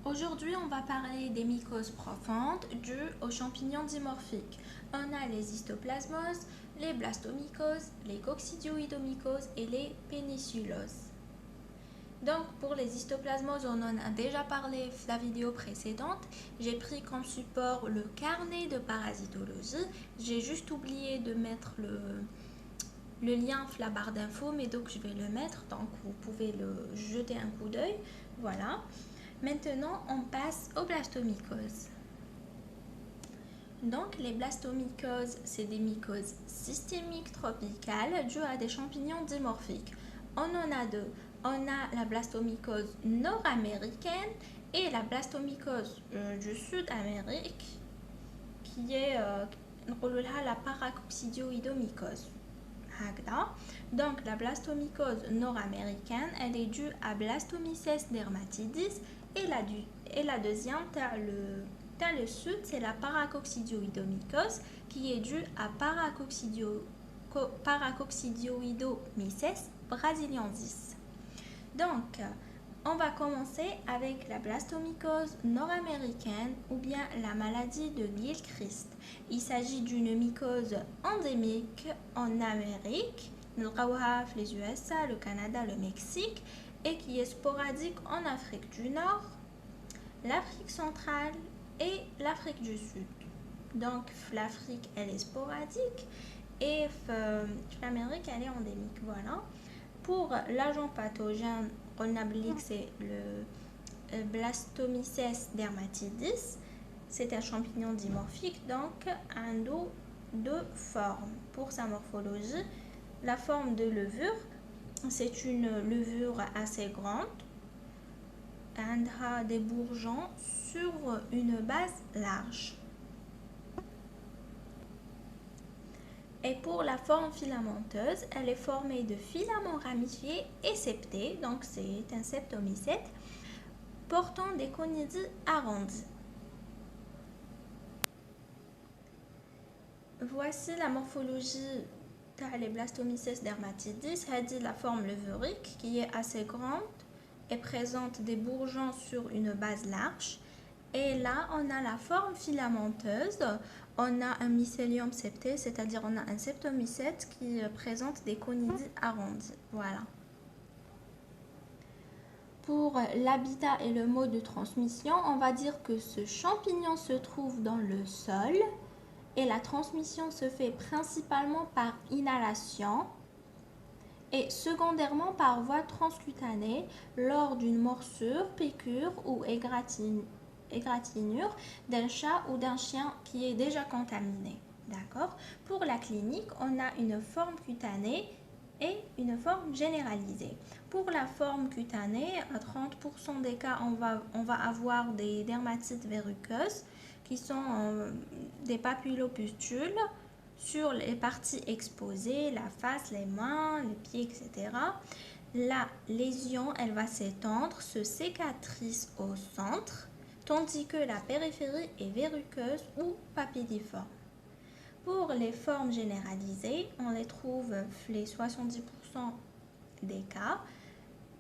Aujourd'hui, on va parler des mycoses profondes dues aux champignons dimorphiques. On a les histoplasmoses, les blastomycoses, les coccidioidomycoses et les péniculoses. Donc, pour les histoplasmoses, on en a déjà parlé dans la vidéo précédente. J'ai pris comme support le carnet de parasitologie. J'ai juste oublié de mettre le lien dans la barre d'infos, mais donc je vais le mettre, donc vous pouvez le jeter un coup d'œil. Voilà. Maintenant, on passe aux blastomycoses. Donc, les blastomycoses, c'est des mycoses systémiques tropicales dues à des champignons dimorphiques. On en a deux. On a la blastomycose nord-américaine et la blastomycose du Sud-Amérique, qui est la paracoccidioidomycose. Donc, la blastomycose nord-américaine, elle est due à Blastomyces dermatidis et la deuxième, dans le sud, c'est la paracoccidioidomycose qui est due à Paracoccidioidomyces brasiliensis. Donc, on va commencer avec la blastomycose nord-américaine ou bien la maladie de Gilchrist. Il s'agit d'une mycose endémique en Amérique, les USA, le Canada, le Mexique, et qui est sporadique en Afrique du Nord, l'Afrique centrale et l'Afrique du Sud. Donc, l'Afrique, elle est sporadique et l'Amérique, elle est endémique. Voilà. Pour l'agent pathogène, on oblique, c'est le Blastomyces dermatidis. C'est un champignon dimorphique, donc un dos de forme. Pour sa morphologie, la forme de levure, c'est une levure assez grande, a des bourgeons sur une base large. Et pour la forme filamenteuse, elle est formée de filaments ramifiés et septés, donc c'est un septomycète, portant des conidies arrondies. Voici la morphologie des Blastomyces dermatidis. Elle dit la forme levurique qui est assez grande et présente des bourgeons sur une base large. Et là, on a la forme filamenteuse. On a un mycélium septé, c'est-à-dire on a un septomycète qui présente des conidies arrondies. Voilà. Pour l'habitat et le mode de transmission, on va dire que ce champignon se trouve dans le sol et la transmission se fait principalement par inhalation et secondairement par voie transcutanée lors d'une morsure, piqûre ou égratignure d'un chat ou d'un chien qui est déjà contaminé. D'accord? Pour la clinique, on a une forme cutanée et une forme généralisée. Pour la forme cutanée, à 30% des cas, on va avoir des dermatites verruqueuses qui sont des papillopustules sur les parties exposées, la face, les mains, les pieds, etc. La lésion, elle va s'étendre, se cicatrise au centre, tandis que la périphérie est verruqueuse ou papilliforme. Pour les formes généralisées, on les trouve les 70% des cas.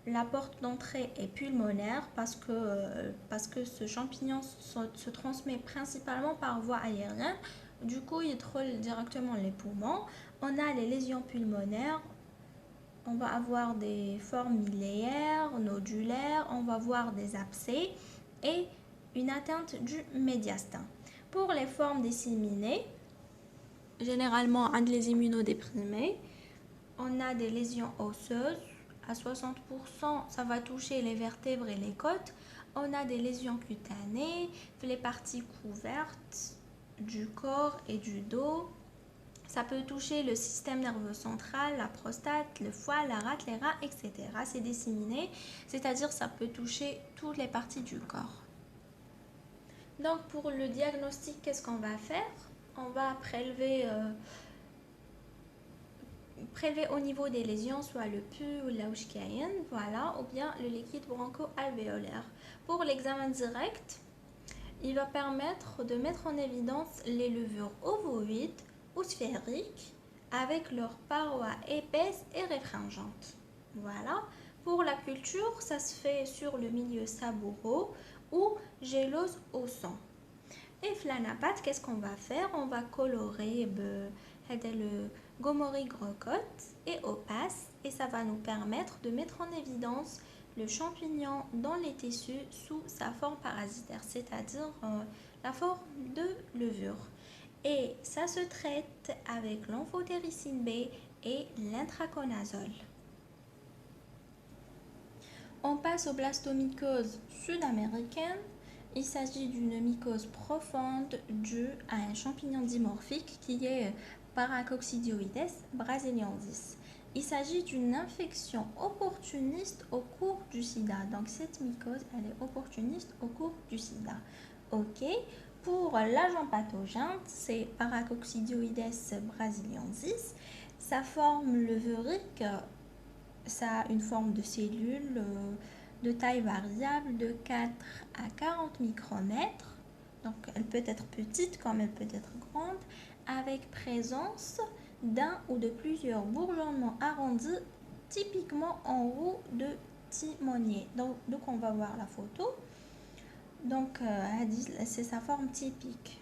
La porte d'entrée est pulmonaire parce que ce champignon se transmet principalement par voie aérienne. Du coup, il frôle directement les poumons. On a les lésions pulmonaires. On va avoir des formes miliaires, nodulaires. On va avoir des abcès et une atteinte du médiastin. Pour les formes disséminées, généralement les immunodéprimés, on a des lésions osseuses. À 60%, ça va toucher les vertèbres et les côtes. On a des lésions cutanées, les parties couvertes du corps et du dos. Ça peut toucher le système nerveux central, la prostate, le foie, la rate, les reins, etc. C'est disséminé, c'est-à-dire ça peut toucher toutes les parties du corps. Donc pour le diagnostic, qu'est-ce qu'on va faire? On va prélever au niveau des lésions, soit le pus ou la Ushkayen, voilà, ou bien le liquide broncho-alvéolaire. Pour l'examen direct, il va permettre de mettre en évidence les levures ovoïdes ou sphériques avec leurs parois épaisses et réfringentes. Voilà. Pour la culture, ça se fait sur le milieu saboureux ou gélose au sang. Et flanapat, qu'est-ce qu'on va faire? On va colorer le gomori grocotte et opace, et ça va nous permettre de mettre en évidence le champignon dans les tissus sous sa forme parasitaire, c'est-à-dire la forme de levure. Et ça se traite avec l'amphotericine B et l'intraconazole. On passe aux blastomycoses sud-américaines. Il s'agit d'une mycose profonde due à un champignon dimorphique qui est Paracoccidioides brasiliensis. Il s'agit d'une infection opportuniste au cours du sida. Donc cette mycose, elle est opportuniste au cours du sida. Ok. Pour l'agent pathogène, c'est Paracoccidioides brasiliensis. Sa forme levurique, ça a une forme de cellule de taille variable de 4 à 40 micromètres. Donc elle peut être petite comme elle peut être grande, avec présence d'un ou de plusieurs bourgeonnements arrondis, typiquement en roue de timonier. Donc on va voir la photo. Donc c'est sa forme typique.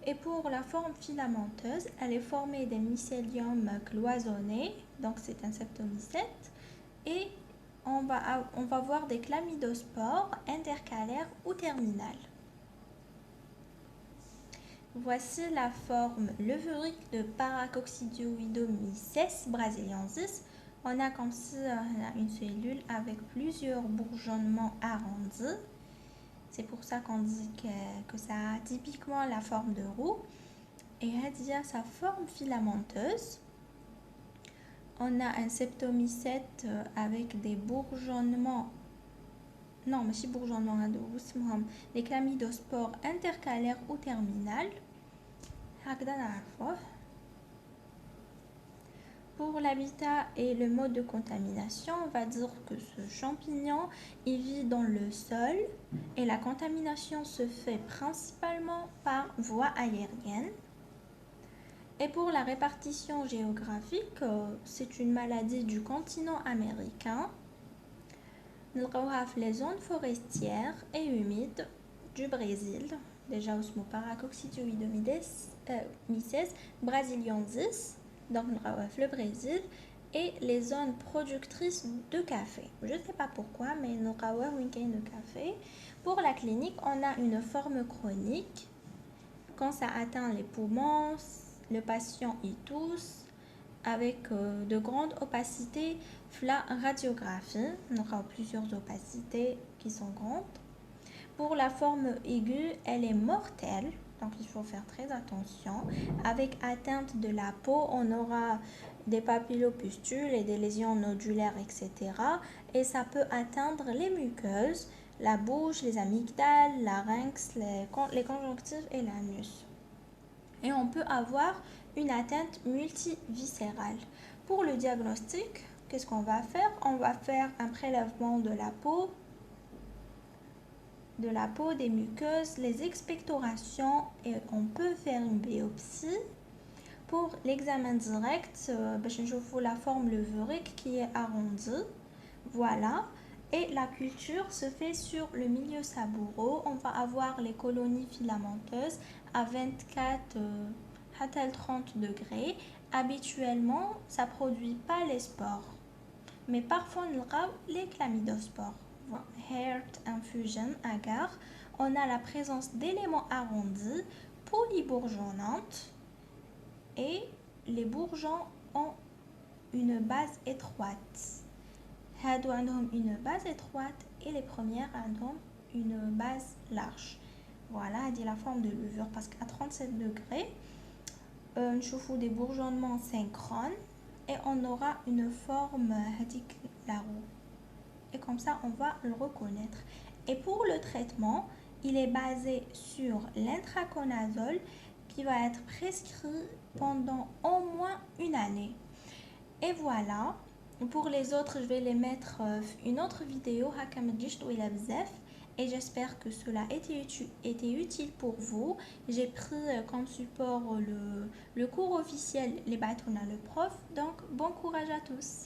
Et pour la forme filamenteuse, elle est formée des mycéliums cloisonnés, donc c'est un septomycète, et on va voir des chlamydospores intercalaires ou terminales. Voici la forme levurique de Paracoccidioidomyces brasiliensis. On a comme si une cellule avec plusieurs bourgeonnements arrondis. C'est pour ça qu'on dit que ça a typiquement la forme de roue. Et il y a sa forme filamenteuse. On a un septomycète avec des bourgeonnements, non, mais si bourgeonnements, des chlamydospores intercalaires ou terminales. Pour l'habitat et le mode de contamination, on va dire que ce champignon, il vit dans le sol et la contamination se fait principalement par voie aérienne. Et pour la répartition géographique, c'est une maladie du continent américain. Les zones forestières et humides du Brésil, déjà osmo Paracoccidioidomyces brasiliensis, donc le Brésil, et les zones productrices de café. Je ne sais pas pourquoi, mais nous avons un de café. Pour la clinique, on a une forme chronique. Quand ça atteint les poumons, le patient y tousse avec de grandes opacités. La radiographie, on aura plusieurs opacités qui sont grandes. Pour la forme aiguë, elle est mortelle, donc il faut faire très attention. Avec atteinte de la peau, on aura des papillopustules et des lésions nodulaires, etc. Et ça peut atteindre les muqueuses, la bouche, les amygdales, larynx, les conjonctives et l'anus. Et on peut avoir une atteinte multiviscérale. Pour le diagnostic, qu'est-ce qu'on va faire? On va faire un prélèvement de la peau, des muqueuses, les expectorations, et on peut faire une biopsie. Pour l'examen direct, je vous la forme levurique qui est arrondie. Voilà. Et la culture se fait sur le milieu saboureux. On va avoir les colonies filamenteuses à 24 à 30 degrés. Habituellement, ça ne produit pas les spores. Mais parfois, on aura les chlamydospores. Heart infusion agar. On a la présence d'éléments arrondis, polybourgeonnantes, et les bourgeons ont une base étroite. Une base étroite et les premières ont une base large. Voilà, dit la forme de levure parce qu'à 37 degrés, on trouve des bourgeonnements synchrones et on aura une forme la roue. Et comme ça, on va le reconnaître. Et pour le traitement, il est basé sur l'intraconazole qui va être prescrit pendant au moins une année. Et voilà. Pour les autres, je vais les mettre une autre vidéo et j'espère que cela a été utile pour vous. J'ai pris comme support le cours officiel Les Bâtons le prof. Donc, bon courage à tous.